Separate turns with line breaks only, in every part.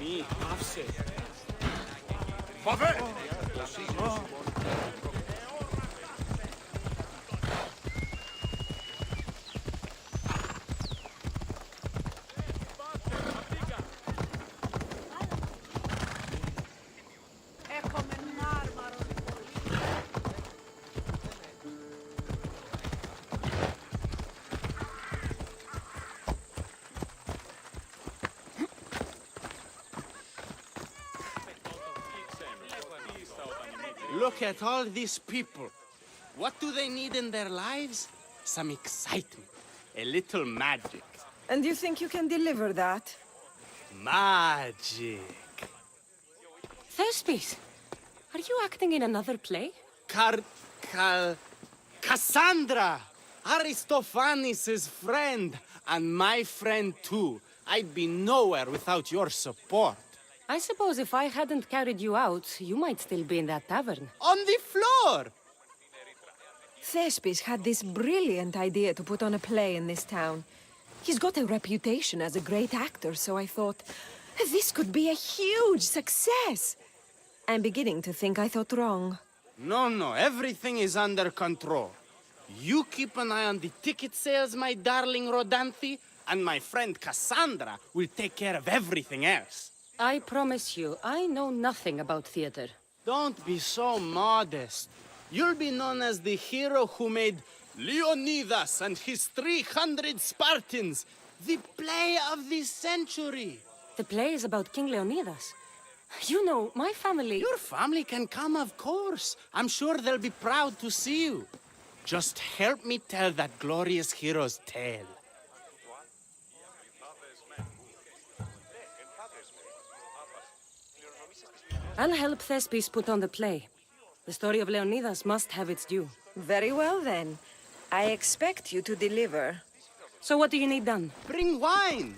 Μη, άφησε.
Βαβέ!
Look at all these people. What do they need in their lives? Some excitement. A little magic.
And you think you can deliver that?
Magic.
Thespis, are you acting in another play?
Cassandra! Aristophanes' friend, and my friend too. I'd be nowhere without your support.
I suppose if I hadn't carried you out, you might still be in that tavern.
On the floor!
Thespis had this brilliant idea to put on a play in this town. He's got a reputation as a great actor, so I thought, this could be a huge success. I'm beginning to think I thought wrong.
No, everything is under control. You keep an eye on the ticket sales, my darling Rodanthi, and my friend Cassandra will take care of everything else.
I promise you, I know nothing about theater.
Don't be so modest. You'll be known as the hero who made Leonidas and his 300 Spartans the play of the century.
The play is about King Leonidas. You know, my family...
Your family can come, of course. I'm sure they'll be proud to see you. Just help me tell that glorious hero's tale.
I'll help Thespis put on the play. The story of Leonidas must have its due.
Very well, then. I expect you to deliver.
So what do you need done?
Bring wine.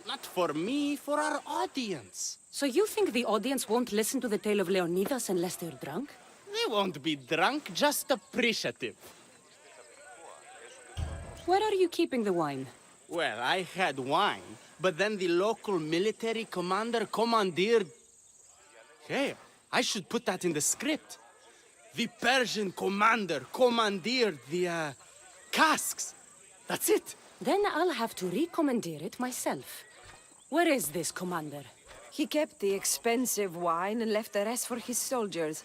Not for me, for our audience.
So you think the audience won't listen to the tale of Leonidas unless they're drunk?
They won't be drunk, just appreciative.
Where are you keeping the wine?
Well, I had wine, but then the local military commander commandeered... Hey, I should put that in the script. The Persian commander commandeered the, casks. That's it.
Then I'll have to recommandeer it myself. Where is this commander?
He kept the expensive wine and left the rest for his soldiers.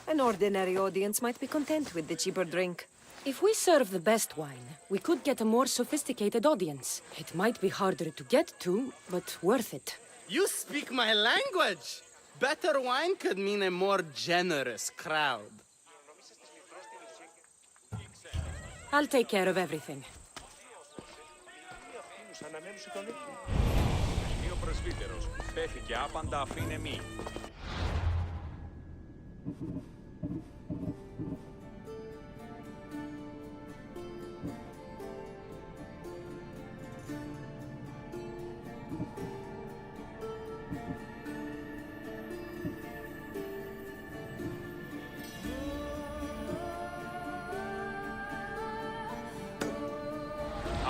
An ordinary audience might be content with the cheaper drink.
If we serve the best wine, we could get a more sophisticated audience. It might be harder to get to, but worth it.
You speak my language. Better wine could mean a more generous crowd.
I'll take care of everything.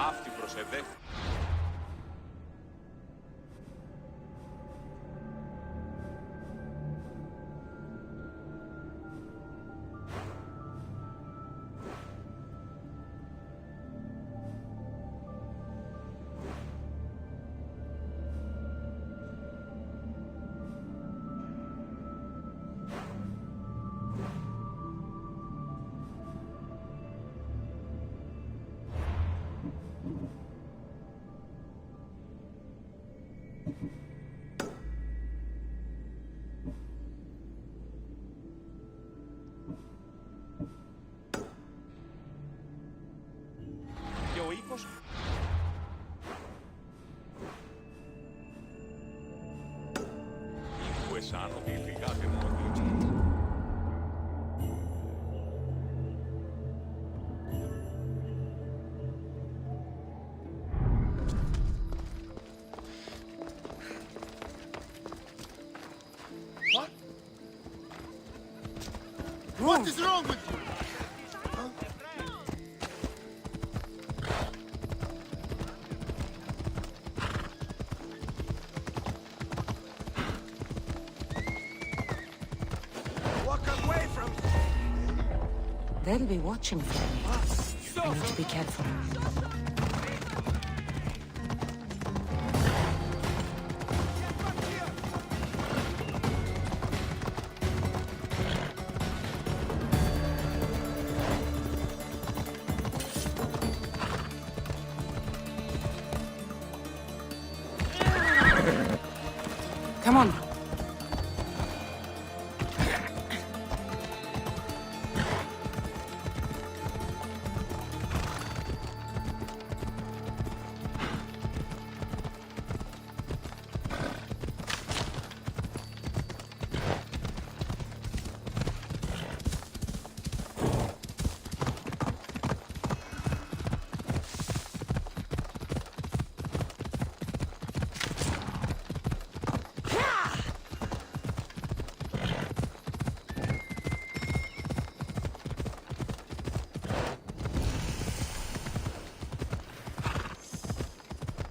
Αυτή προσεδέ. Και ο ήχος. Ήχου εσάνω και φυγάτε μόνοι.
What is wrong with you?
They'll be watching for me. I need to be careful. Come on.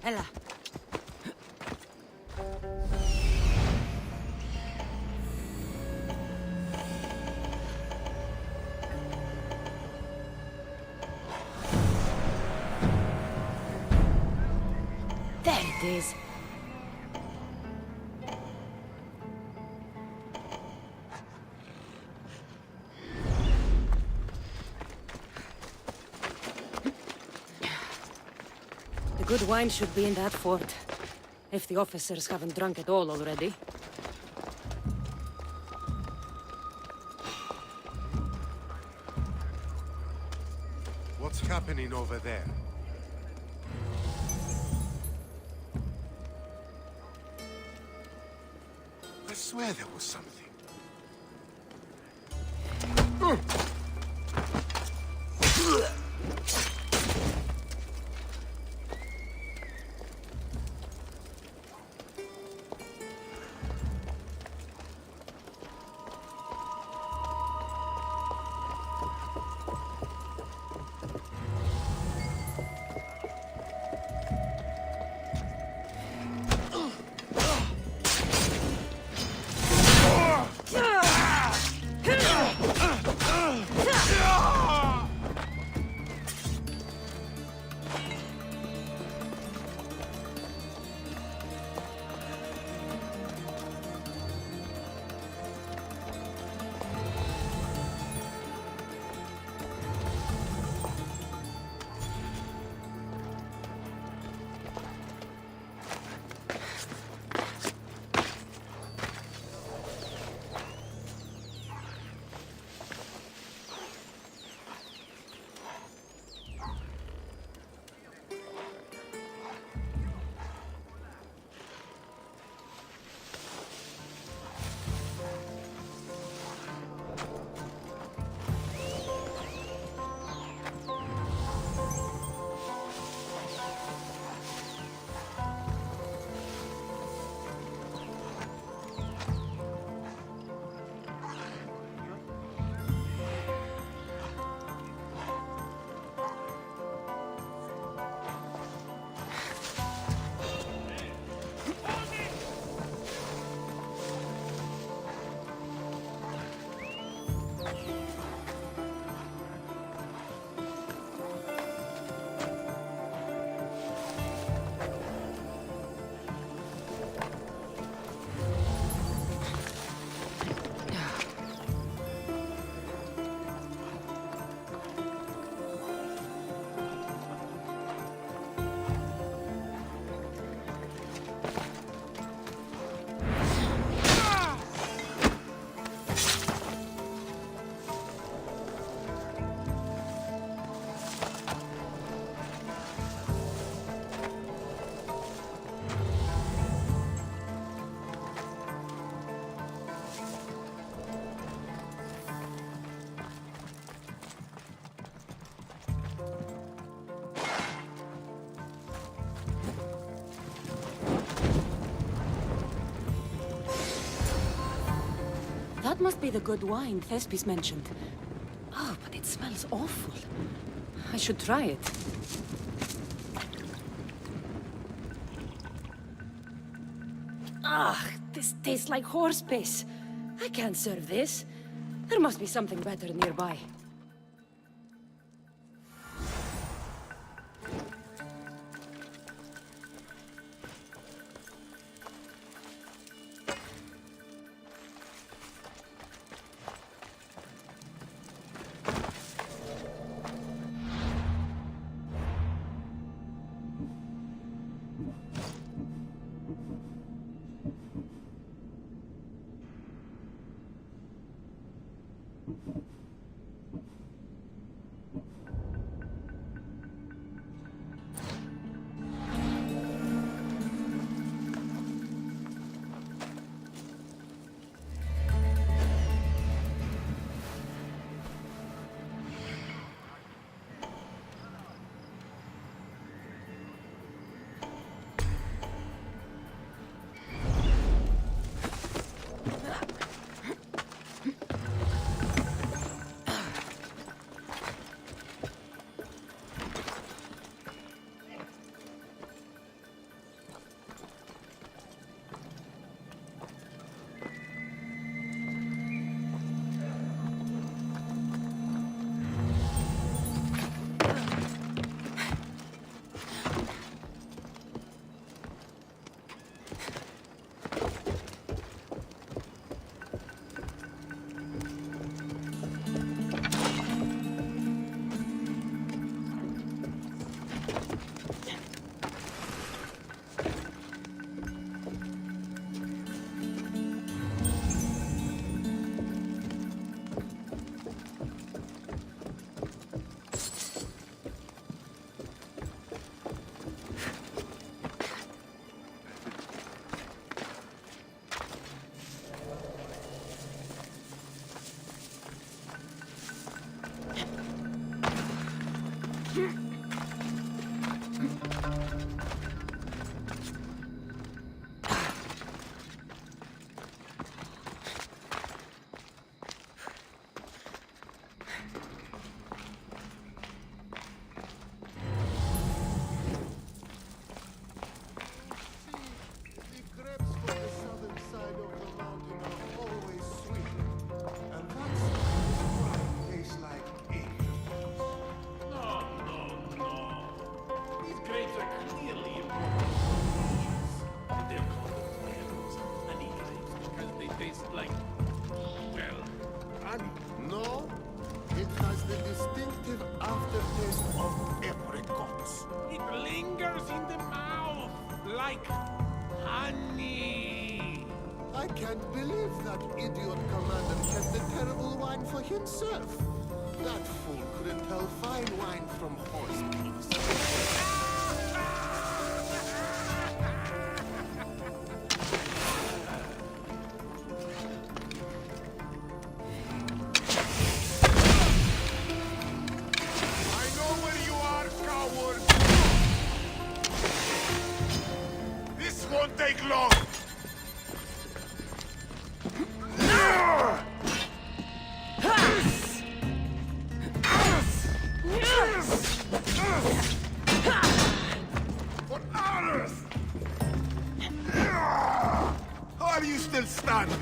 Ella. There it is. The good wine should be in that fort, if the officers haven't drunk it all already.
What's happening over there? I swear there was something.
That must be the good wine Thespis mentioned. Oh, but it smells awful. I should try it. Ah, this tastes like horse piss. I can't serve this. There must be something better nearby.
like honey.
I can't believe that idiot commander kept the terrible wine for himself. That fool couldn't tell fine wine from horse piss.
I know where you are, coward. This won't take long. For honors! Are you still standing?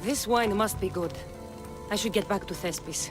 This wine must be good. I should get back to Thespis.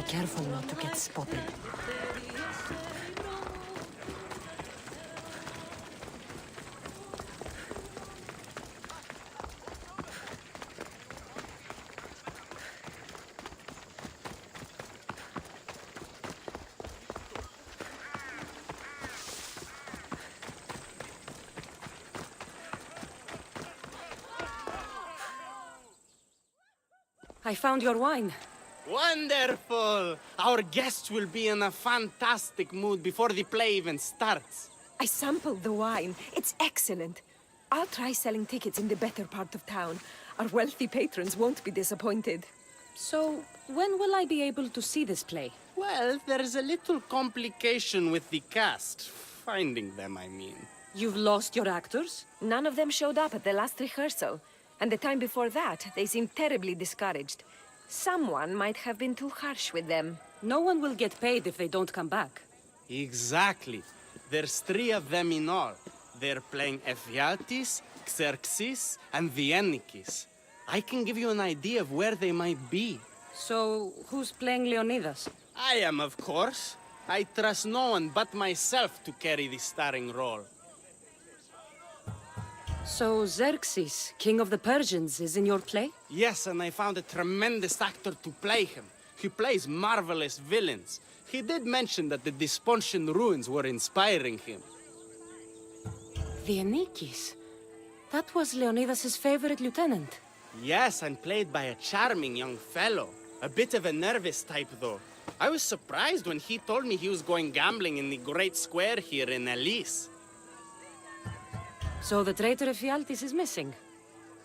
Careful not to get spotted. I found your wine.
Wonderful! Our guests will be in a fantastic mood before the play even starts.
I sampled the wine. It's excellent. I'll try selling tickets in the better part of town. Our wealthy patrons won't be disappointed.
So, when will I be able to see this play?
Well, there's a little complication with the cast. Finding them, I mean.
You've lost your actors?
None of them showed up at the last rehearsal. And the time before that, they seemed terribly discouraged. Someone might have been too harsh with them.
No one will get paid if they don't come back.
Exactly. There's 3 of them in all. They're playing Ephialtes, Xerxes, and Viennikis. I can give you an idea of where they might be.
So, who's playing Leonidas?
I am, of course. I trust no one but myself to carry the starring role.
So, Xerxes, king of the Persians, is in your play?
Yes, and I found a tremendous actor to play him. He plays marvelous villains. He did mention that the Despontian ruins were inspiring him.
Viennikis? That was Leonidas' favorite lieutenant.
Yes, and played by a charming young fellow. A bit of a nervous type, though. I was surprised when he told me he was going gambling in the Great Square here in Elise.
So the traitor Ephialtes is missing.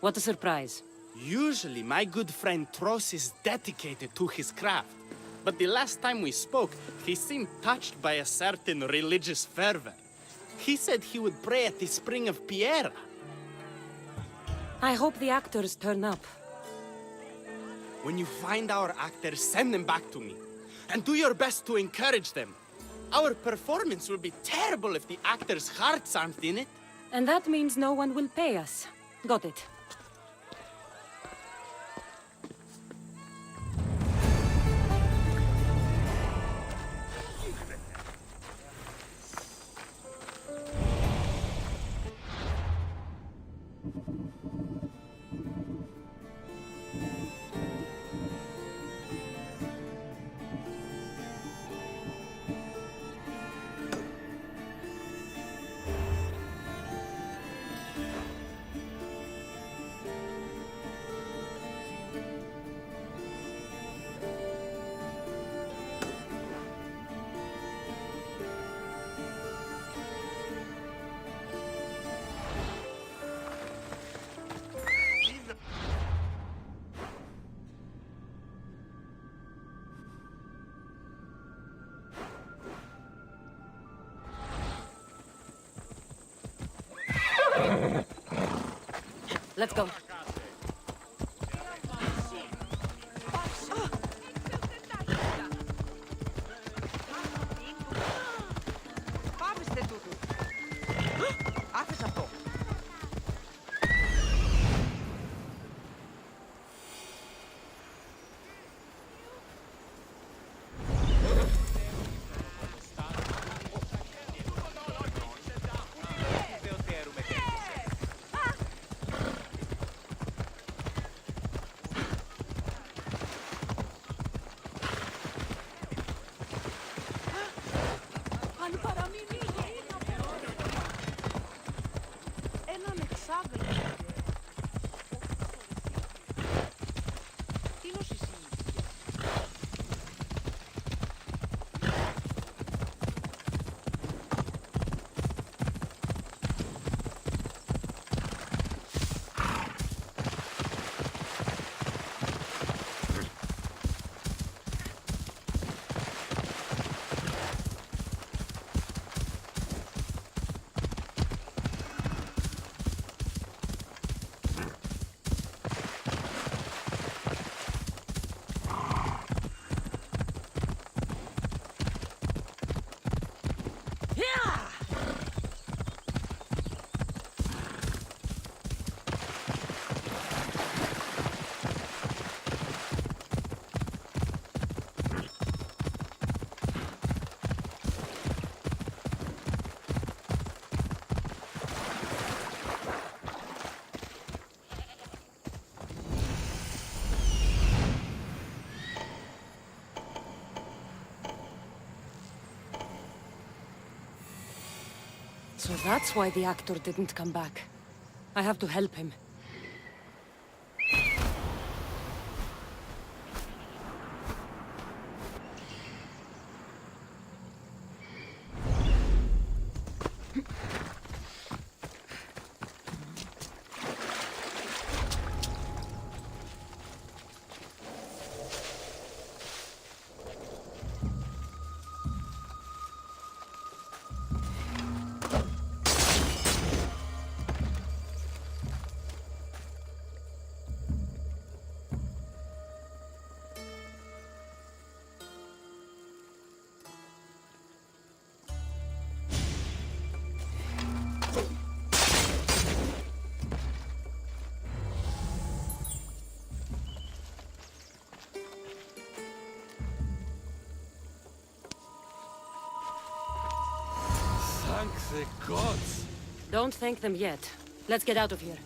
What a surprise.
Usually, my good friend Tros is dedicated to his craft. But the last time we spoke, he seemed touched by a certain religious fervor. He said he would pray at the spring of Piera.
I hope the actors turn up.
When you find our actors, send them back to me. And do your best to encourage them. Our performance will be terrible if the actors' hearts aren't in it.
And that means no one will pay us. Got it. Let's go.
Άφησε αυτό.
So that's why the actor didn't come back. I have to help him.
Thank the gods.
Don't thank them yet. Let's get out of here.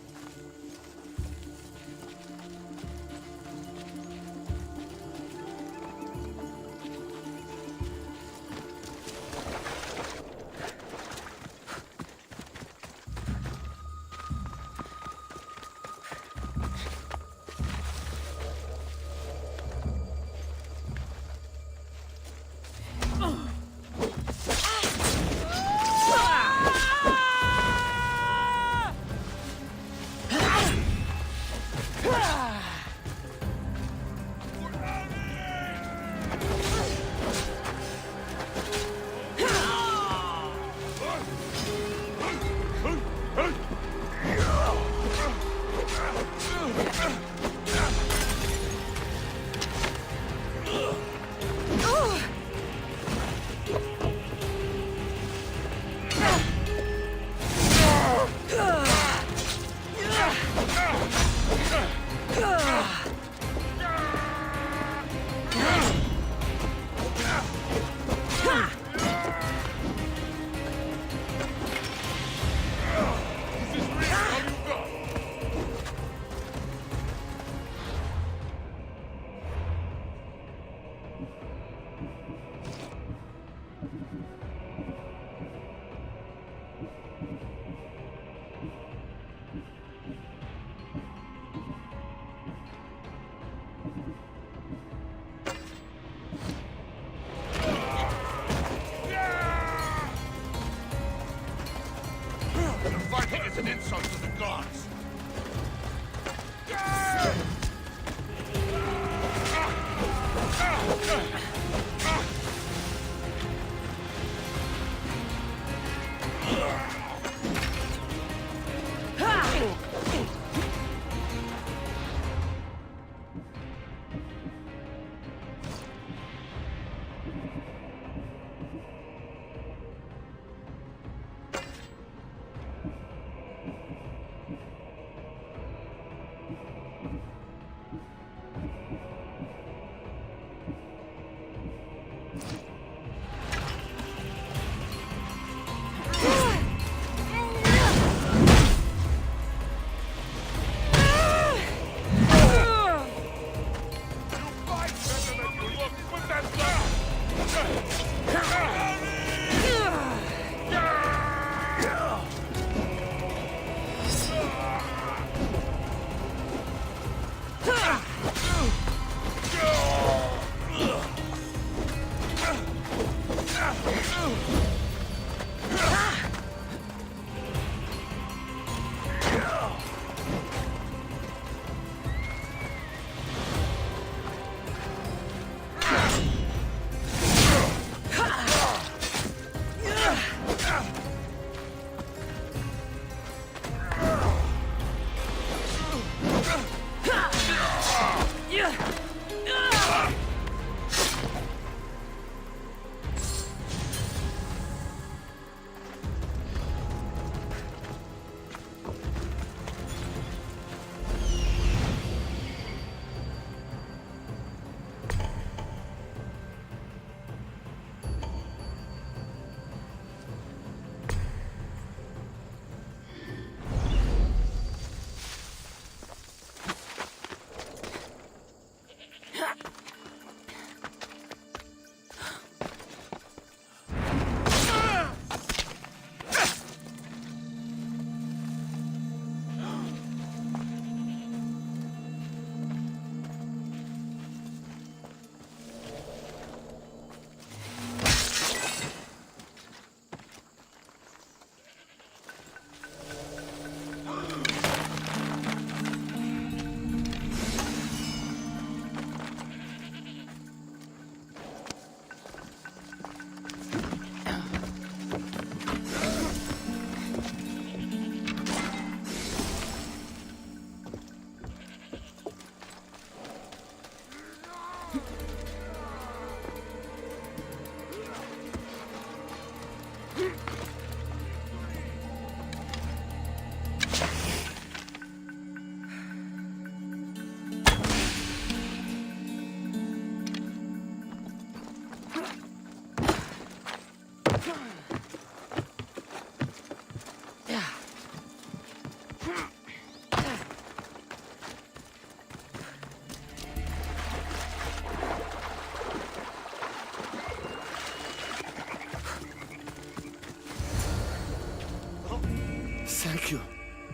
Thank you.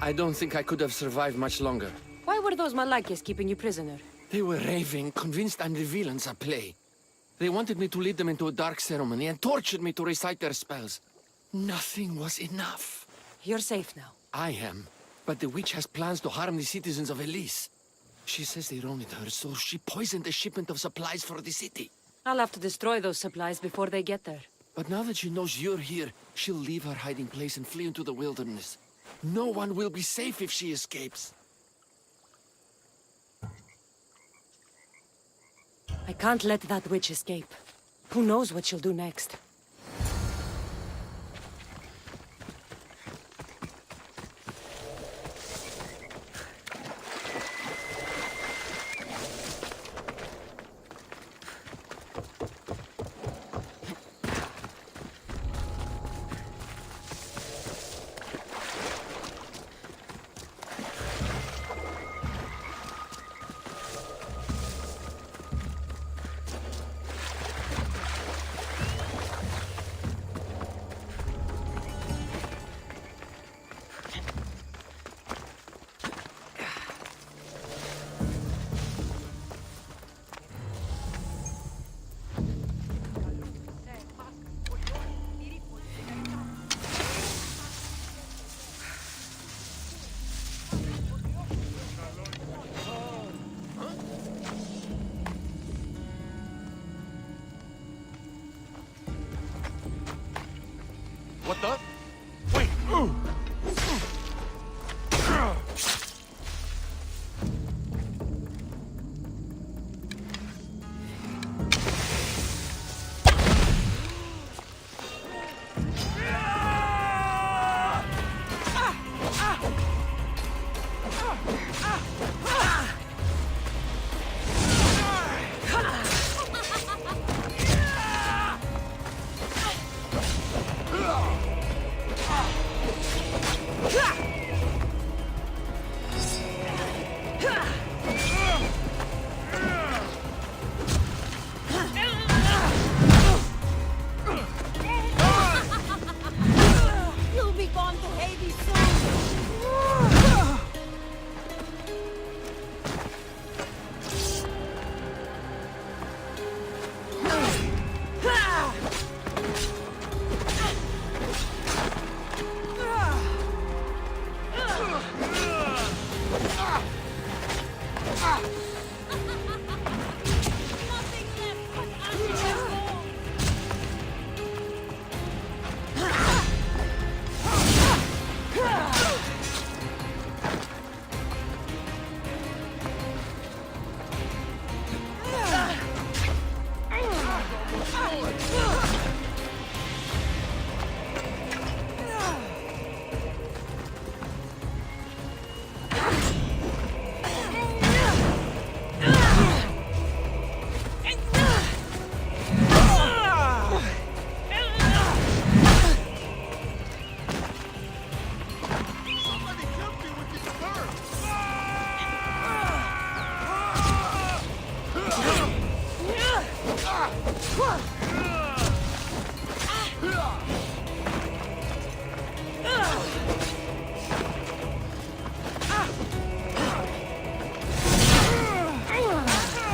I don't think I could have survived much longer.
Why were those Malakias keeping you prisoner?
They were raving, convinced I'm the villains at play. They wanted me to lead them into a dark ceremony and tortured me to recite their spells. Nothing was enough.
You're safe now.
I am, but the witch has plans to harm the citizens of Elise. She says they wronged her, so she poisoned the shipment of supplies for the city.
I'll have to destroy those supplies before they get there.
But now that she knows you're here, she'll leave her hiding place and flee into the wilderness. No one will be safe if she escapes.
I can't let that witch escape. Who knows what she'll do next?
What the? Wait!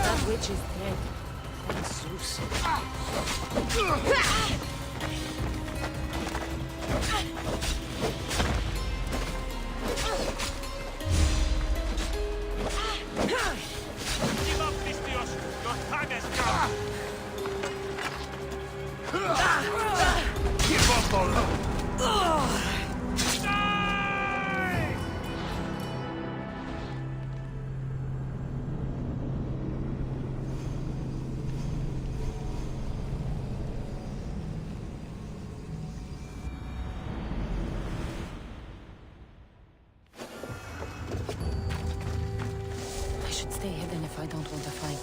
That witch is dead. Thank Zeus.
Give up, Pistios! Your time has come!
Give up already!
I should stay hidden if I don't want to fight.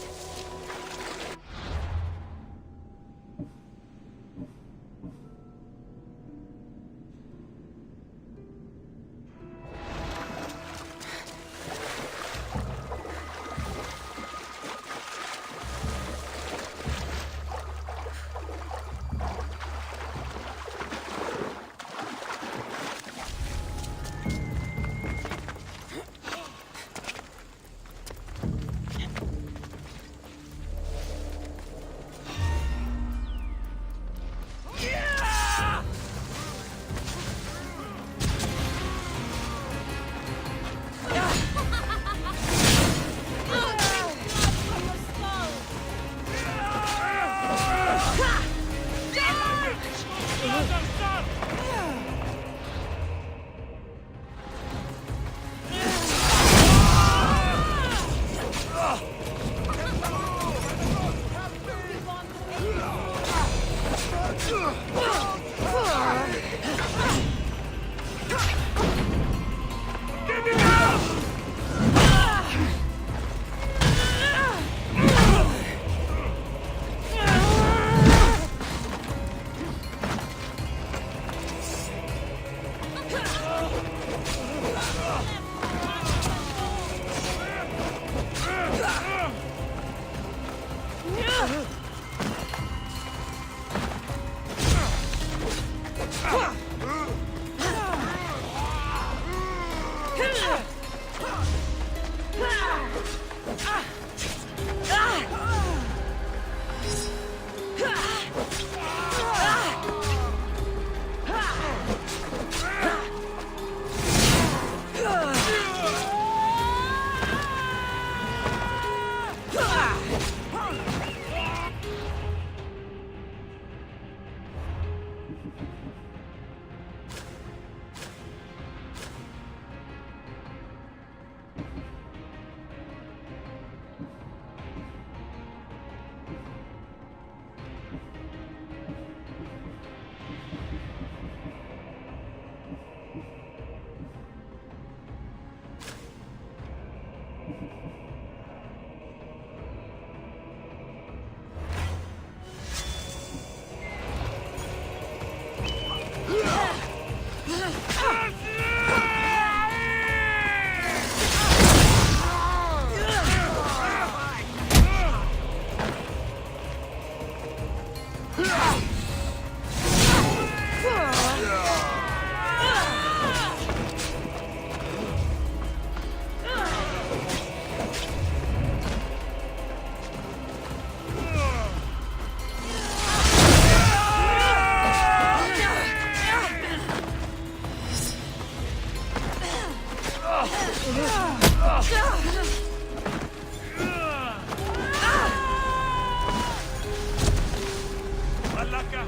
Malaka,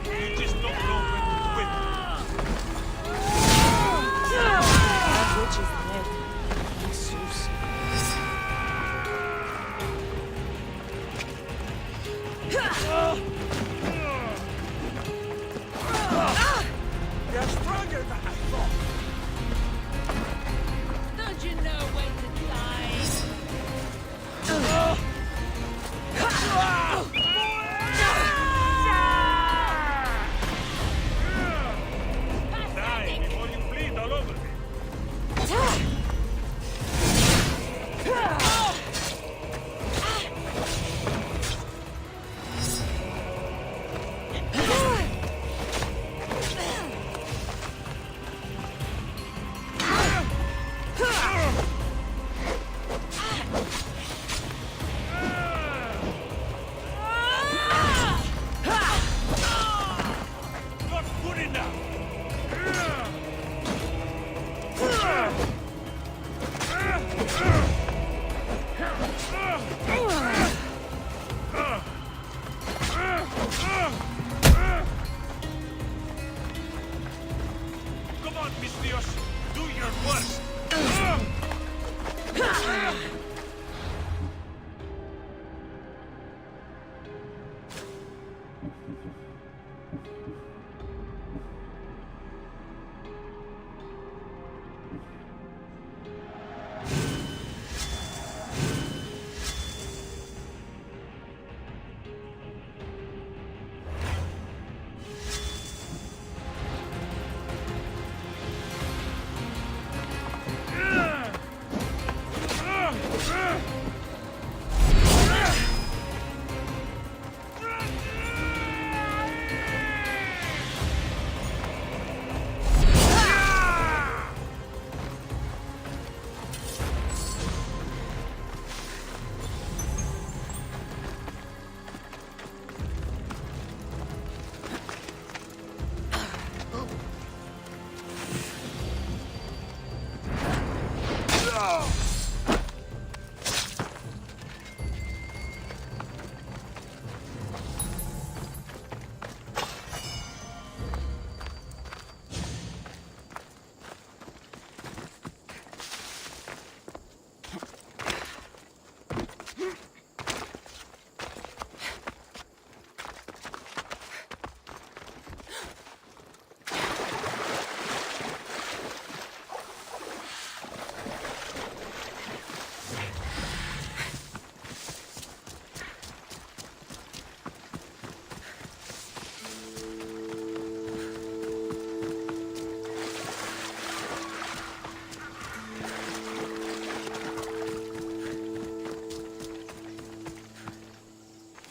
you just don't know when to quit.
That witch is dead. Thank Zeus.
You're stronger than I thought.
Don't you know when to die?
Die before you bleed all over me.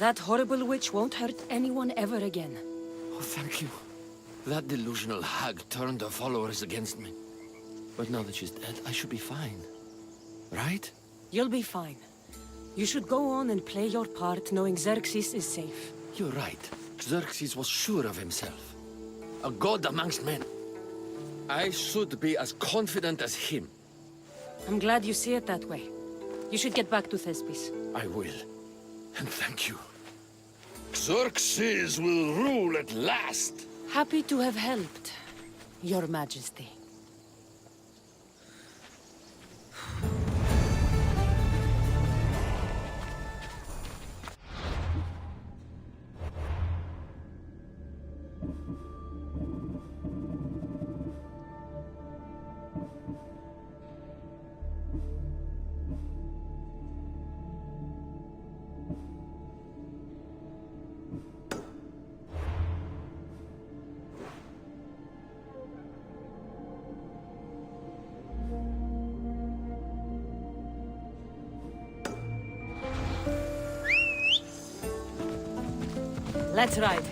That horrible witch won't hurt anyone ever again.
Oh, thank you. That delusional hag turned her followers against me. But now that she's dead, I should be fine. Right?
You'll be fine. You should go on and play your part knowing Xerxes is safe.
You're right. Xerxes was sure of himself. A god amongst men. I should be as confident as him.
I'm glad you see it that way. You should get back to Thespis.
I will. And thank you. Xerxes will rule at last!
Happy to have helped, Your Majesty. Let's ride.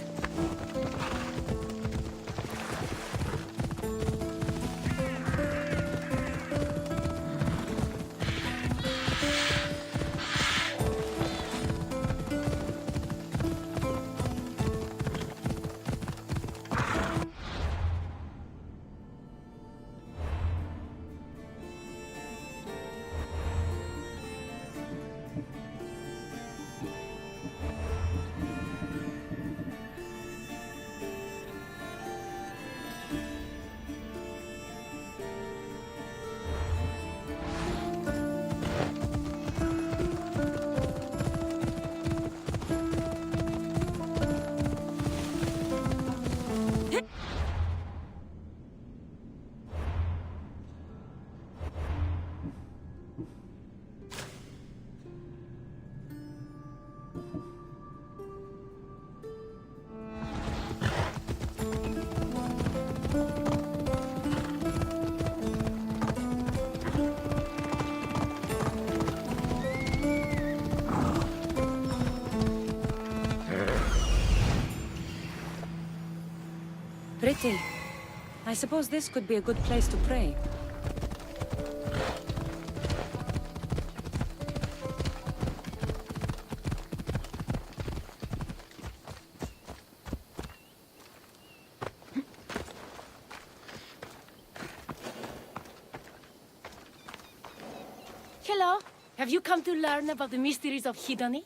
Pretty. I suppose this could be a good place to pray.
Hello. Have you come to learn about the mysteries of Hedony?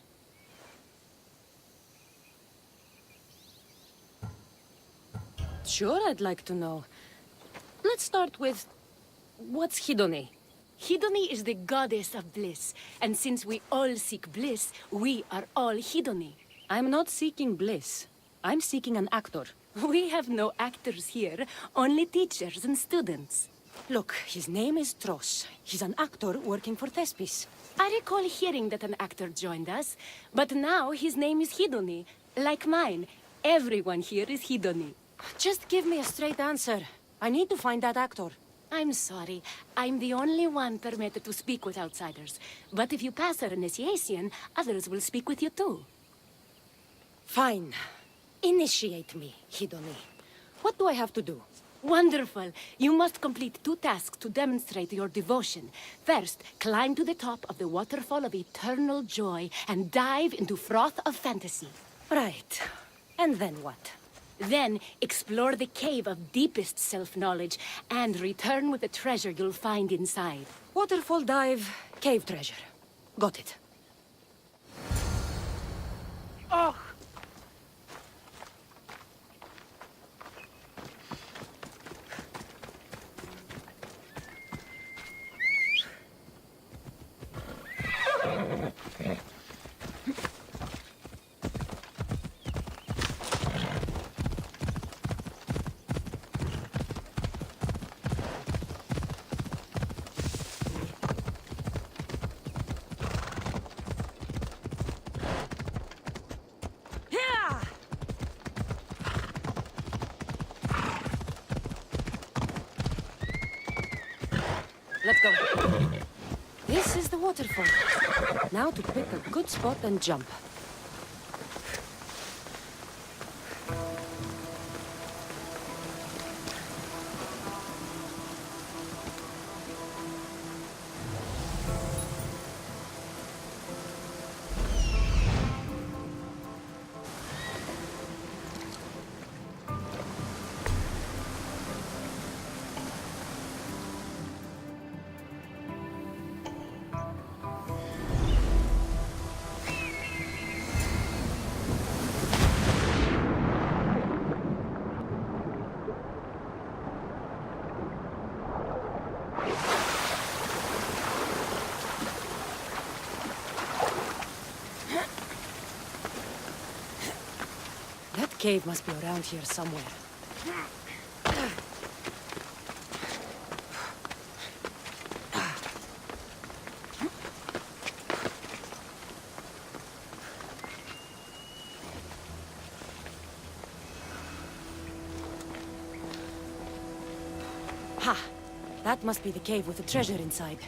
Sure, I'd like to know. Let's start with... what's Hedony?
Hedony is the goddess of bliss, and since we all seek bliss, we are all Hedony.
I'm not seeking bliss. I'm seeking an actor.
We have no actors here, only teachers and students.
Look, his name is Tros. He's an actor working for Thespis.
I recall hearing that an actor joined us, but now his name is Hedony. Like mine, everyone here is Hedony.
Just give me a straight answer. I need to find that actor.
I'm sorry. I'm the only one permitted to speak with outsiders. But if you pass our initiation, others will speak with you too.
Fine. Initiate me, Hedony. What do I have to do?
Wonderful. You must complete 2 tasks to demonstrate your devotion. First, climb to the top of the waterfall of eternal joy and dive into froth of fantasy.
Right. And then what?
Then, explore the cave of deepest self-knowledge and return with the treasure you'll find inside.
Waterfall dive, cave treasure. Got it.
Oh!
Let's go. This is the waterfall. Now to pick a good spot and jump. Cave must be around here somewhere. Ha! That must be the cave with the treasure inside.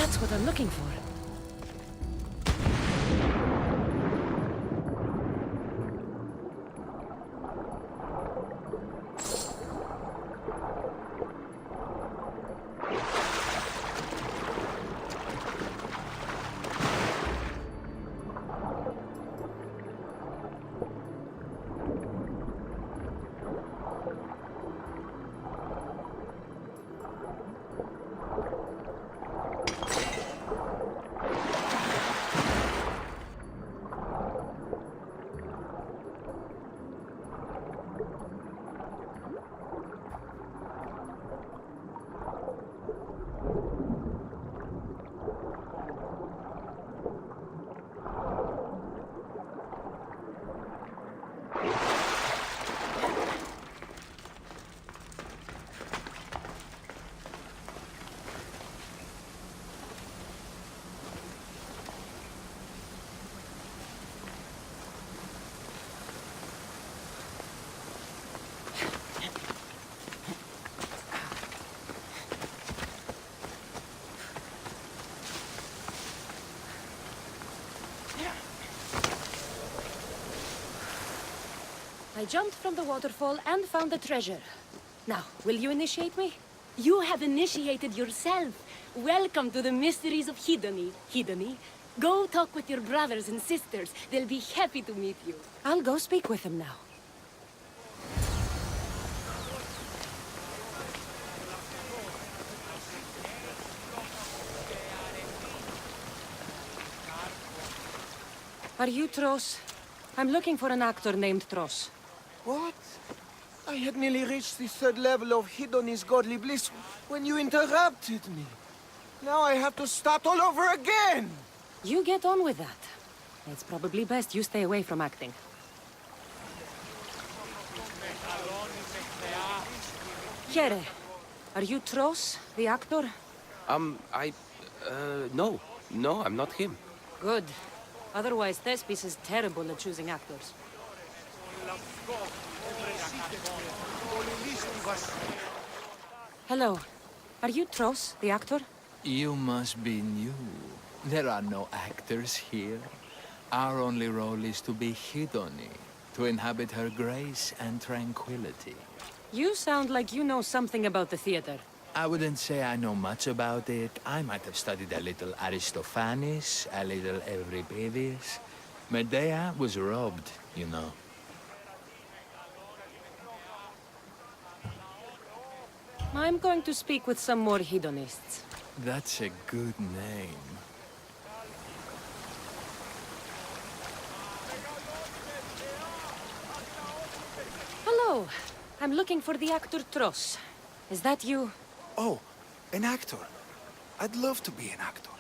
That's what I'm looking for. I jumped from the waterfall and found the treasure. Now, will you initiate me?
You have initiated yourself. Welcome to the mysteries of Hedony. Hedony, go talk with your brothers and sisters. They'll be happy to meet you.
I'll go speak with them now. Are you Tros? I'm looking for an actor named Tros.
What? I had nearly reached the third level of Hedony's godly bliss when you interrupted me. Now I have to start all over again!
You get on with that. It's probably best you stay away from acting. Here, are you Tros, the actor?
No, I'm not him.
Good. Otherwise, Thespis is terrible at choosing actors. Hello. Are you Tros, the actor?
You must be new. There are no actors here. Our only role is to be Hedony, to inhabit her grace and tranquility.
You sound like you know something about the theater.
I wouldn't say I know much about it. I might have studied a little Aristophanes, a little Euripides. Medea was robbed, you know.
I'm going to speak with some more hedonists.
That's a good name.
Hello. I'm looking for the actor Tros. Is that you?
Oh, an actor. I'd love to be an actor.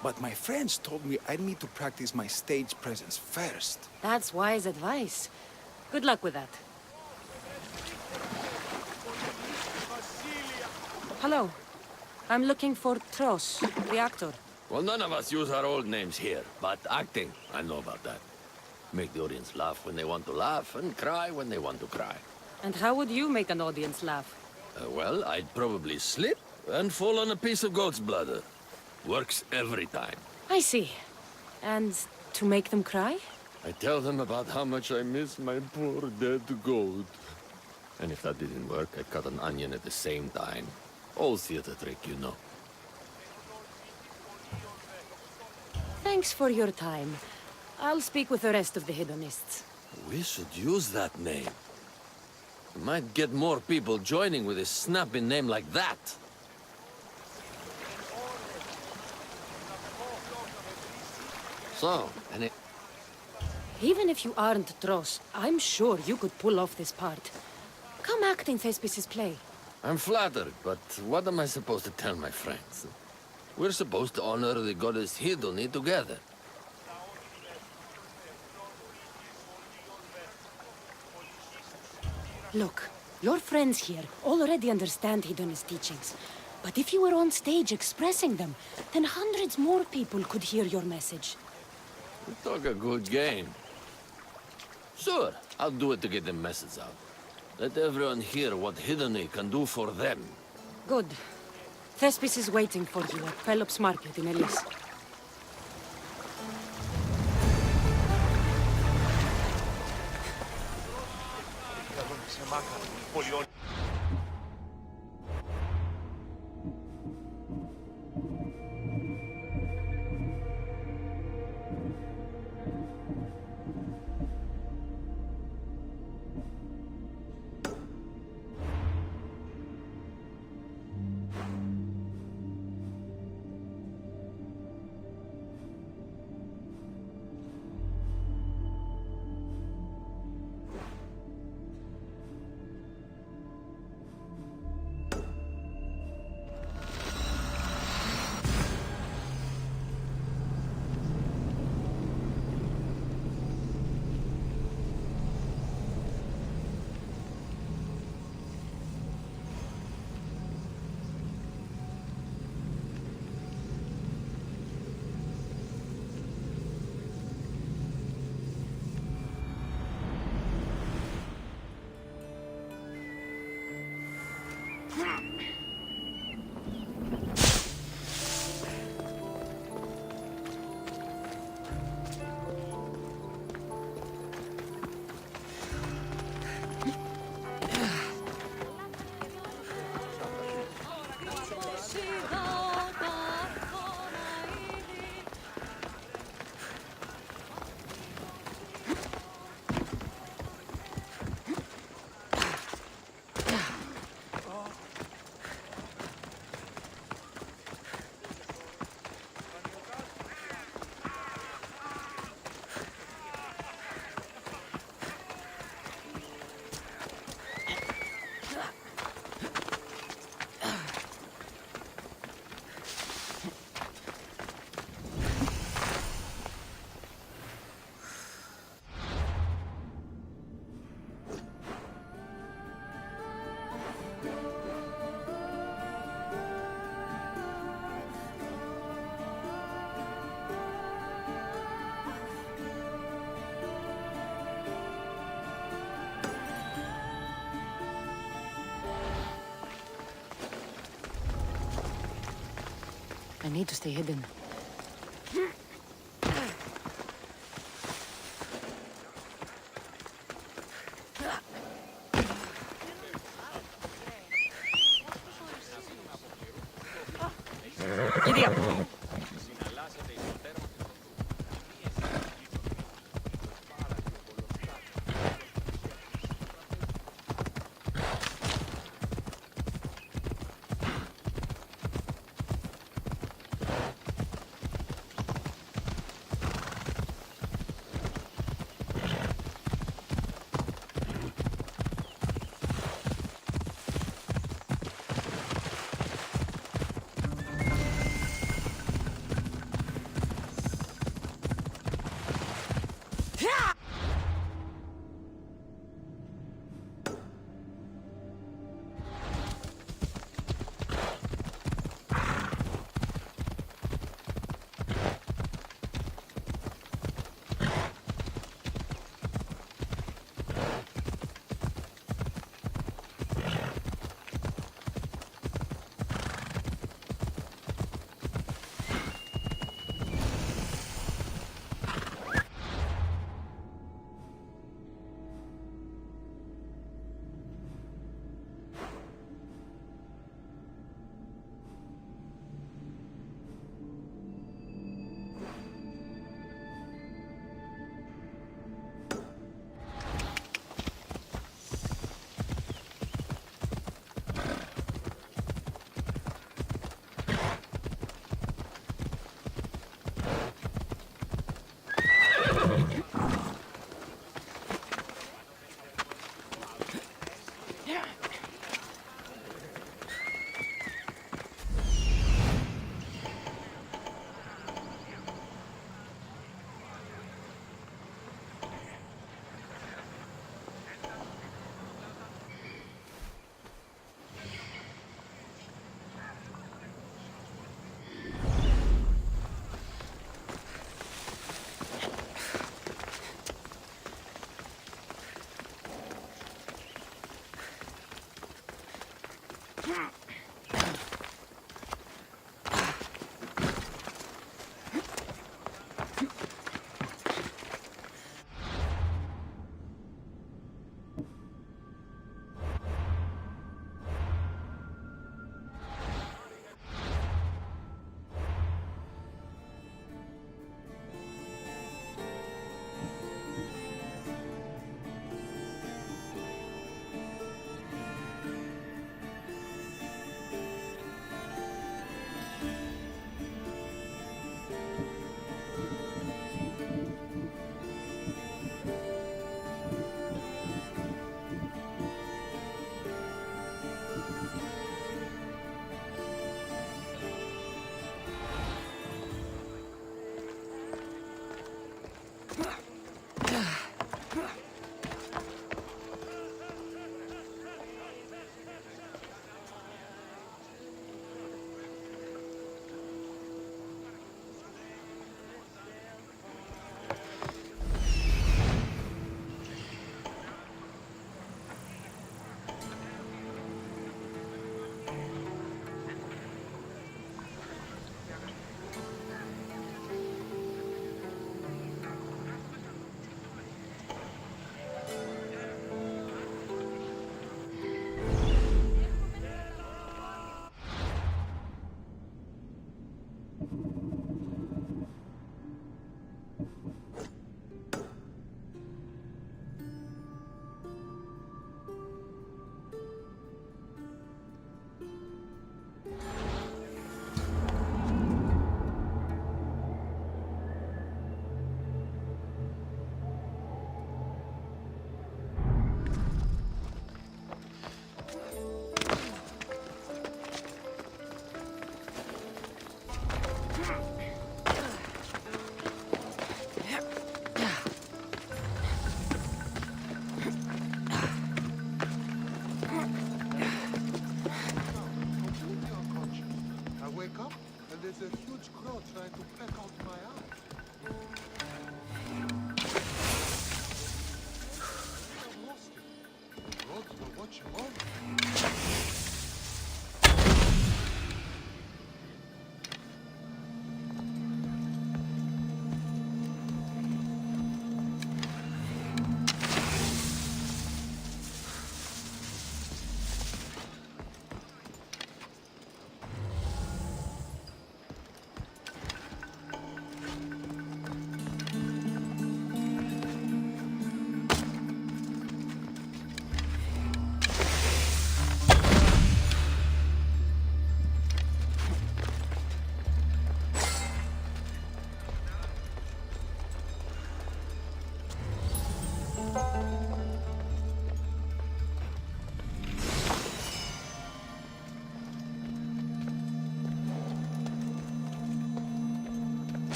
But my friends told me I'd need to practice my stage presence first.
That's wise advice. Good luck with that. Hello. I'm looking for Tros, the actor.
Well, none of us use our old names here, but acting, I know about that. Make the audience laugh when they want to laugh, and cry when they want to cry.
And how would you make an audience laugh?
Well, I'd probably slip and fall on a piece of goat's bladder. Works every time.
I see. And to make them cry?
I tell them about how much I miss my poor dead goat. And if that didn't work, I cut an onion at the same time. Old theater trick, you know.
Thanks for your time. I'll speak with the rest of the hedonists.
We should use that name. We might get more people joining with a snappy name like that. So,
Even if you aren't Tros, I'm sure you could pull off this part. Come act in Thespis' play.
I'm flattered, but what am I supposed to tell my friends? We're supposed to honor the goddess Hedony together.
Look, your friends here already understand Hedony's teachings. But if you were on stage expressing them, then hundreds more people could hear your message.
You talk a good game. Sure, I'll do it to get the message out. Let everyone hear what Hedony can do for them.
Good. Thespis is waiting for you at Pelops Market in Elis. I need to stay hidden. Giddy up.
there's a huge crow trying to peck out my eye. I've lost it. The roads will watch you over.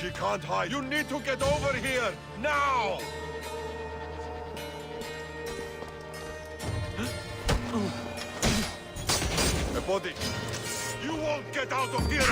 She can't hide. You need to get over here, now! A body. You won't get out of here!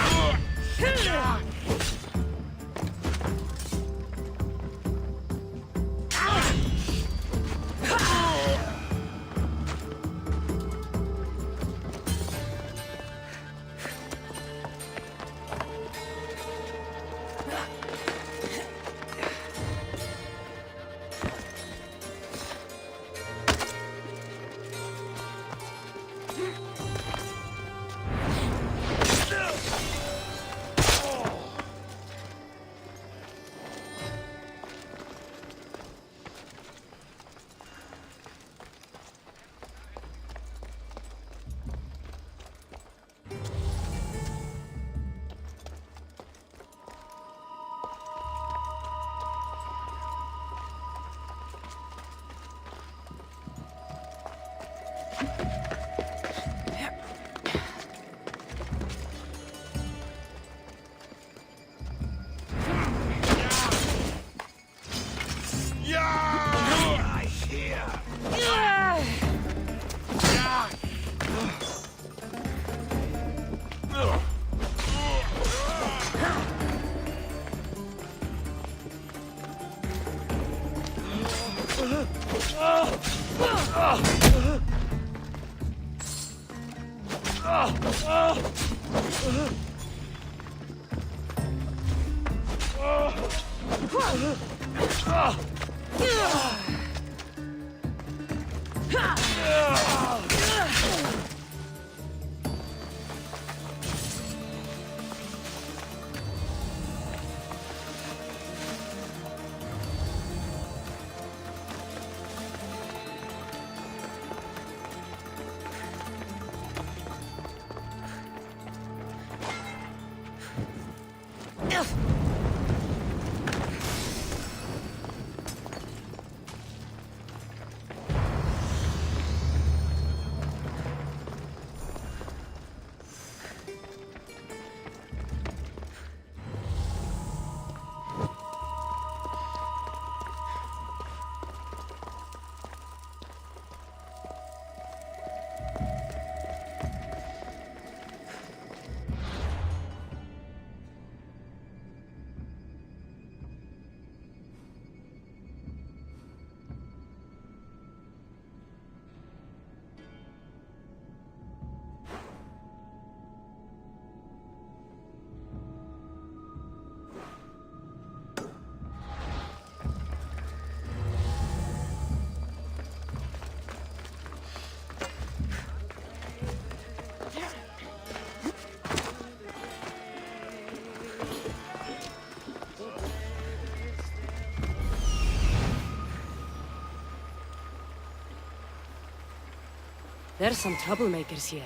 There's some troublemakers here.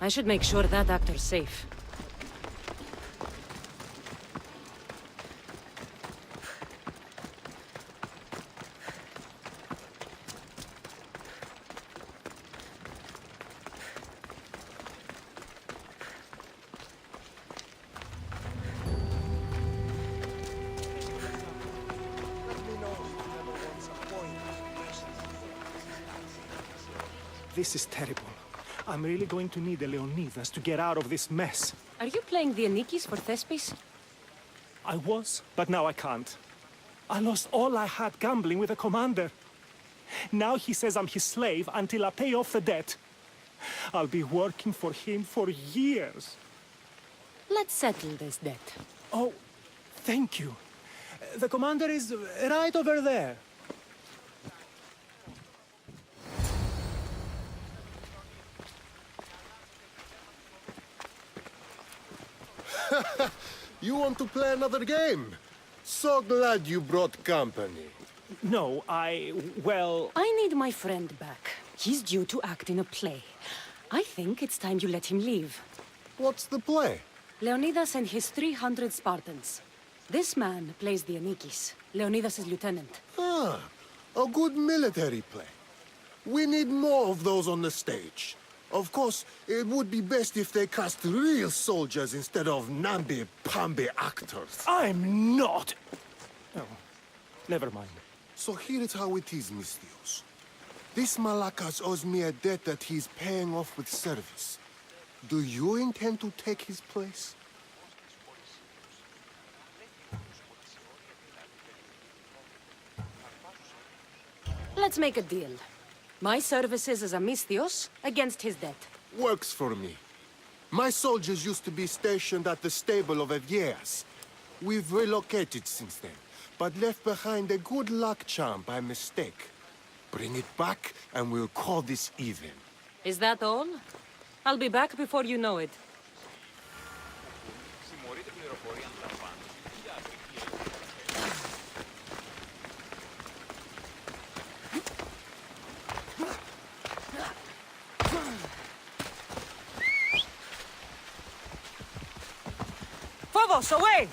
I should make sure that actor's safe.
This is terrible. I'm really going to need the Leonidas to get out of this mess.
Are you playing the Anikis for Thespis?
I was, but now I can't. I lost all I had gambling with the commander. Now he says I'm his slave until I pay off the debt. I'll be working for him for years.
Let's settle this debt.
Oh, thank you. The commander is right over there.
You want to play another game? So glad you brought company.
No, well...
I need my friend back. He's due to act in a play. I think it's time you let him leave.
What's the play?
Leonidas and his 300 Spartans. This man plays the Anikis, Leonidas' lieutenant.
Ah, a good military play. We need more of those on the stage. Of course, it would be best if they cast real soldiers instead of namby-pamby actors.
I'm not! Oh, never mind.
So here is how it is, Misthios. This Malakas owes me a debt that he's paying off with service. Do you intend to take his place?
Let's make a deal. My services as a Misthios against his debt.
Works for me. My soldiers used to be stationed at the stable of Evgeias. We've relocated since then, but left behind a good luck charm by mistake. Bring it back, and we'll call this even.
Is that all? I'll be back before you know it.
Phobos, away!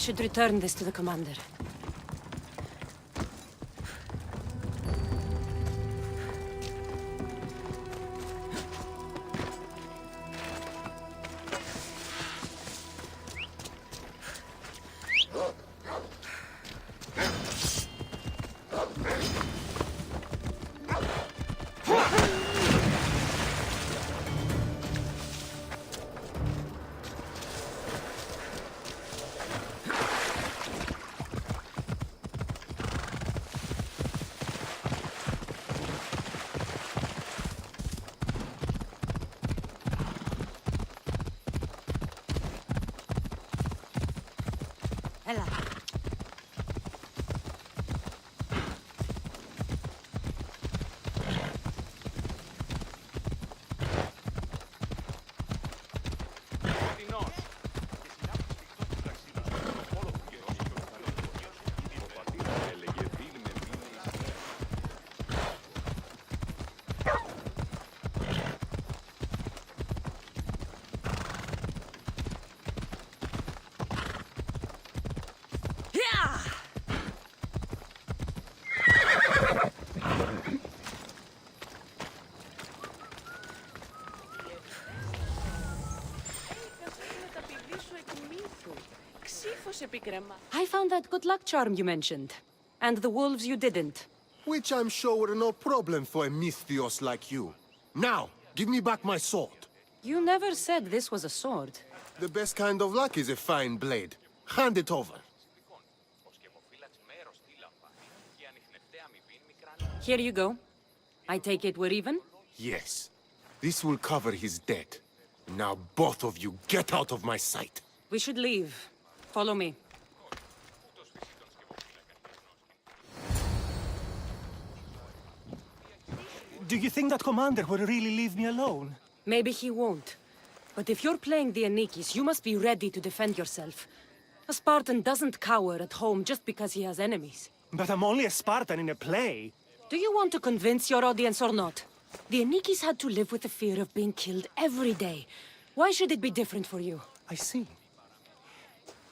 should return this to the commander. Ella. I found that good luck charm you mentioned. And the wolves you didn't.
Which I'm sure were no problem for a Misthios like you. Now, give me back my sword.
You never said this was a sword.
The best kind of luck is a fine blade. Hand it over.
Here you go. I take it we're even?
Yes. This will cover his debt. Now both of you get out of my sight.
We should leave. Follow me.
Do you think that commander will really leave me alone?
Maybe he won't. But if you're playing the Anikis, you must be ready to defend yourself. A Spartan doesn't cower at home just because he has enemies.
But I'm only a Spartan in a play.
Do you want to convince your audience or not? The Anikis had to live with the fear of being killed every day. Why should it be different for you?
I see.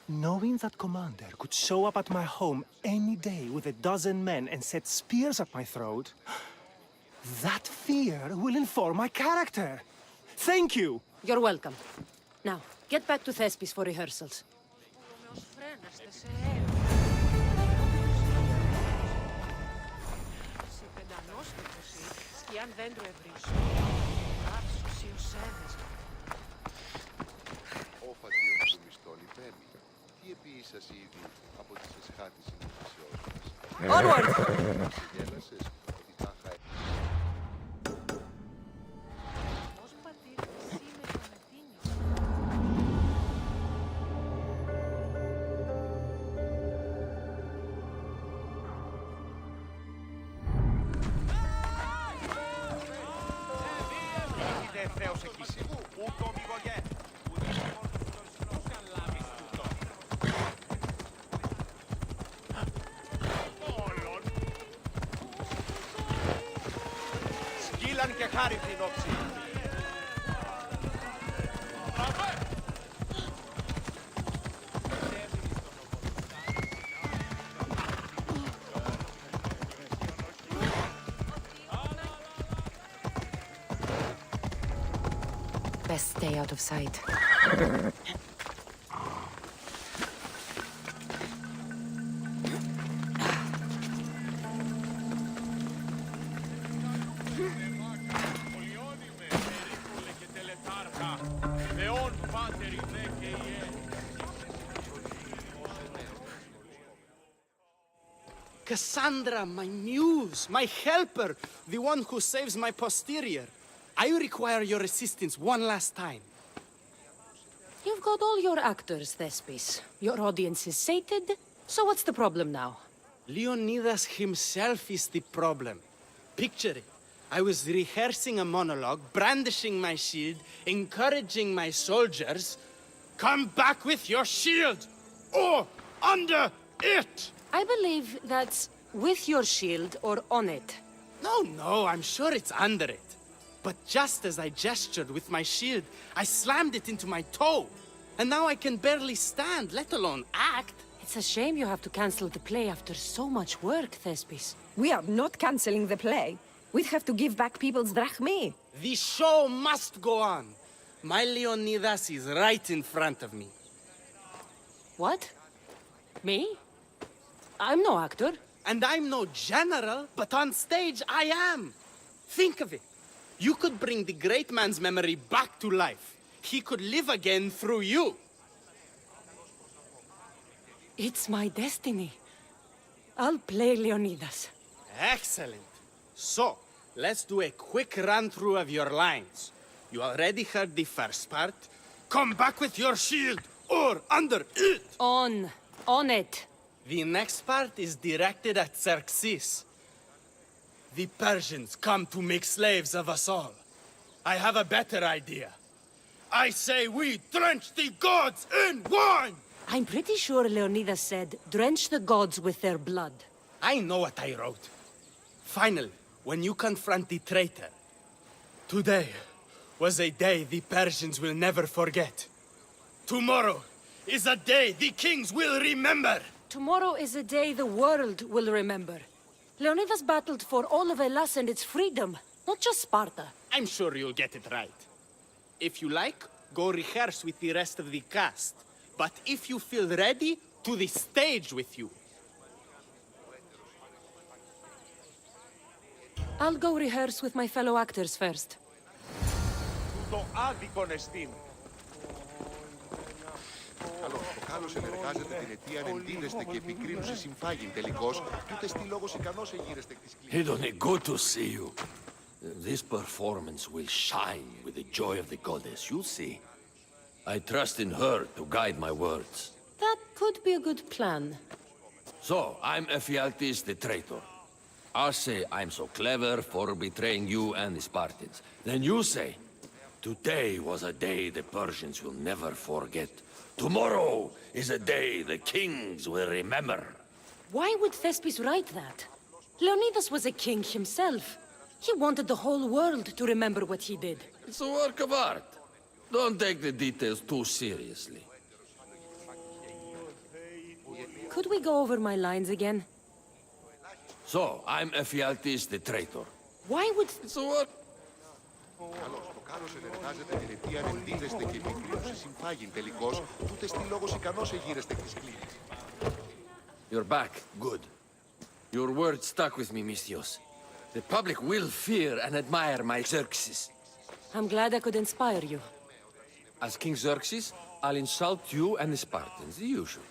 Knowing that commander could show up at my home any day with 12 men and set spears at my throat, that fear will inform my character. Thank you!
You're welcome. Now, get back to Thespis for rehearsals. Onward!
Σκύλαν και χάρη την όψη.
Best stay out of sight.
Cassandra, my muse, my helper, the one who saves my posterior. I require your assistance one last time.
You've got all your actors, Thespis. Your audience is sated, so what's the problem now?
Leonidas himself is the problem. Picture it. I was rehearsing a monologue, brandishing my shield, encouraging my soldiers. Come back with your shield! Or under it!
I believe that's with your shield or on it.
No, I'm sure it's under it. But just as I gestured with my shield, I slammed it into my toe. And now I can barely stand, let alone act.
It's a shame you have to cancel the play after so much work, Thespis.
We are not cancelling the play. We'd have to give back people's drachmae.
The show must go on. My Leonidas is right in front of me.
What? Me? I'm no actor.
And I'm no general, but on stage I am. Think of it. You could bring the great man's memory back to life. He could live again through you.
It's my destiny. I'll play Leonidas.
Excellent. So, let's do a quick run-through of your lines. You already heard the first part. Come back with your shield, or under it.
On it.
The next part is directed at Xerxes. The Persians come to make slaves of us all. I have a better idea. I say we drench the gods in wine!
I'm pretty sure Leonidas said, drench the gods with their blood.
I know what I wrote. Finally, when you confront the traitor, today was a day the Persians will never forget. Tomorrow is a day the kings will remember.
Tomorrow is a day the world will remember. Leonidas battled for all of Hellas and its freedom, not just Sparta.
I'm sure you'll get it right. If you like, go rehearse with the rest of the cast. But if you feel ready, to the stage with you.
I'll go rehearse with my fellow actors first.
Το άδικον εστίν.
Καλώς, το κάλος ενεργάζεται την αιτία εντύνεστε και επικρίνουσε συμφάγιν τελικώς, κι ούτε στη λόγος ικανός εγείρεστε εκ της κλίνης.
Hidone, good to see you. This performance will shine with the joy of the goddess, you'll see. I trust in her to guide my words.
That could be a good plan.
So, I'm Ephialtes the traitor. I say I'm so clever for betraying you and the Spartans. Then you say, today was a day the Persians will never forget. Tomorrow is a day the kings will remember.
Why would Thespis write that? Leonidas was a king himself. He wanted the whole world to remember what he did.
It's a work of art. Don't take the details too seriously.
Could we go over my lines again?
So, I'm Ephialtes the traitor.
Why would...
It's a work...
Καλώς, το κάλος ενεργάζεται την αιτία εντύνεστε και επικρίνουσε συμφάγιν τελικώς, κι ούτε στη λόγος ικανός εγείρεστε εκ της κλίνης.
You're back. Good. Your word stuck with me, Misthios. The public will fear and admire my Xerxes.
I'm glad I could inspire you.
As King Xerxes, I'll insult you and the Spartans, the usual.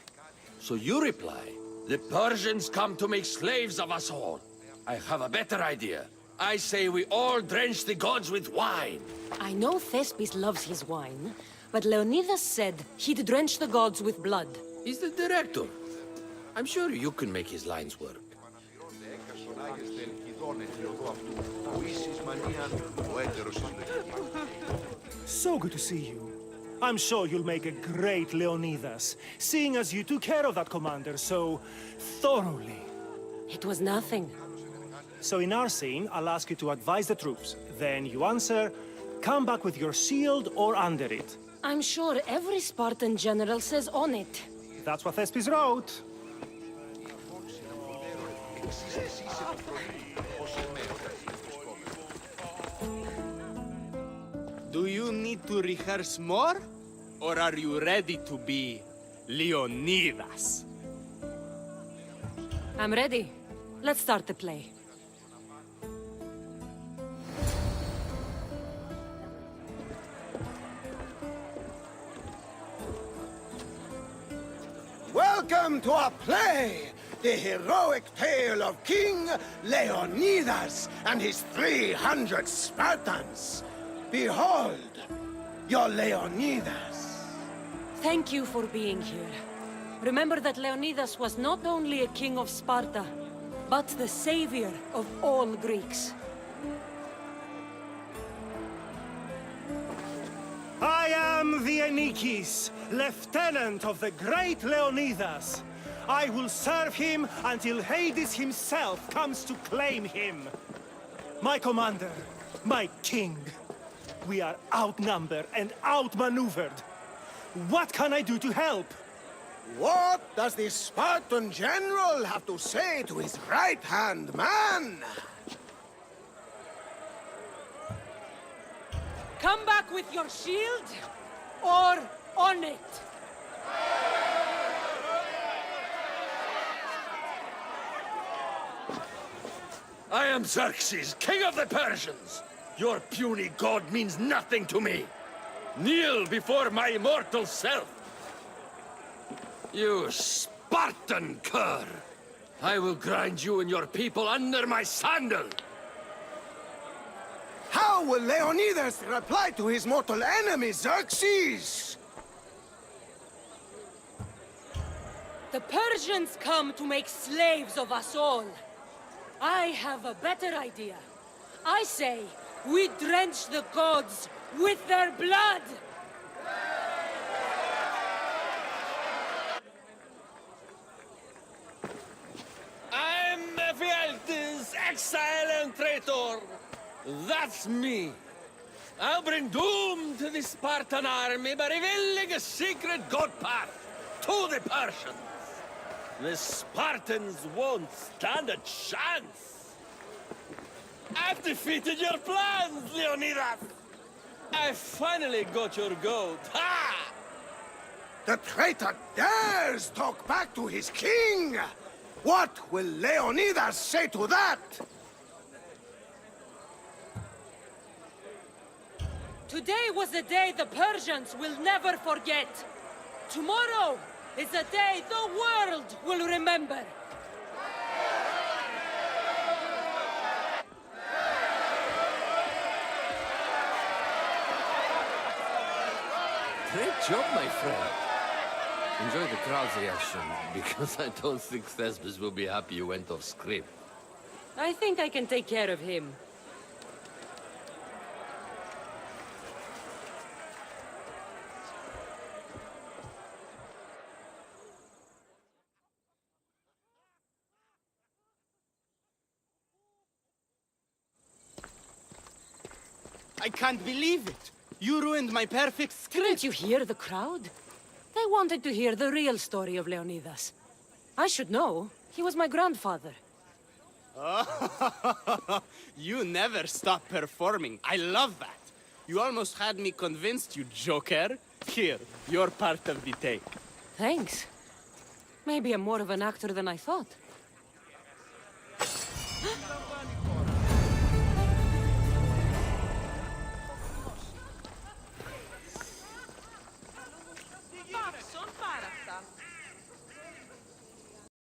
So you reply, the Persians come to make slaves of us all. I have a better idea. I say we all drench the gods with wine.
I know Thespis loves his wine, but Leonidas said he'd drench the gods with blood.
He's the director. I'm sure you can make his lines work.
So good to see you. I'm sure you'll make a great Leonidas, seeing as you took care of that commander so thoroughly.
It was nothing.
So in our scene, I'll ask you to advise the troops. Then you answer, come back with your shield or under it.
I'm sure every Spartan general says on it.
That's what Thespis wrote.
Do you need to rehearse more? Or are you ready to be Leonidas?
I'm ready. Let's start the play.
Welcome to our play! The heroic tale of King Leonidas and his 300 Spartans. Behold, your Leonidas.
Thank you for being here. Remember that Leonidas was not only a king of Sparta, but the savior of all Greeks.
I am the Enikis, lieutenant of the great Leonidas. I will serve him until Hades himself comes to claim him. My commander, my king, we are outnumbered and outmaneuvered. What can I do to help?
What does the Spartan general have to say to his right-hand man?
Come back with your shield, or on it.
I am Xerxes, king of the Persians. Your puny god means nothing to me. Kneel before my immortal self. You Spartan cur! I will grind you and your people under my sandal.
How will Leonidas reply to his mortal enemy, Xerxes?
The Persians come to make slaves of us all. I have a better idea. I say, we drench the gods with their blood!
I'm Ephialtes, exile and traitor. That's me. I'll bring doom to the Spartan army by revealing a secret god path to the Persians. The Spartans won't stand a chance. I've defeated your plans, Leonidas. I finally got your goat. Ha!
The traitor dares talk back to his king! What will Leonidas say to that?
Today was a day the Persians will never forget. Tomorrow is a day the world will remember.
Great job, my friend. Enjoy the crowd's reaction, because I don't think Thespis will be happy you went off script.
I think I can take care of him.
I can't believe it. You ruined my perfect script.
Didn't you hear the crowd? They wanted to hear the real story of Leonidas. I should know. He was my grandfather.
You never stop performing. I love that. You almost had me convinced, you joker. Here, you're part of the take.
Thanks. Maybe I'm more of an actor than I thought.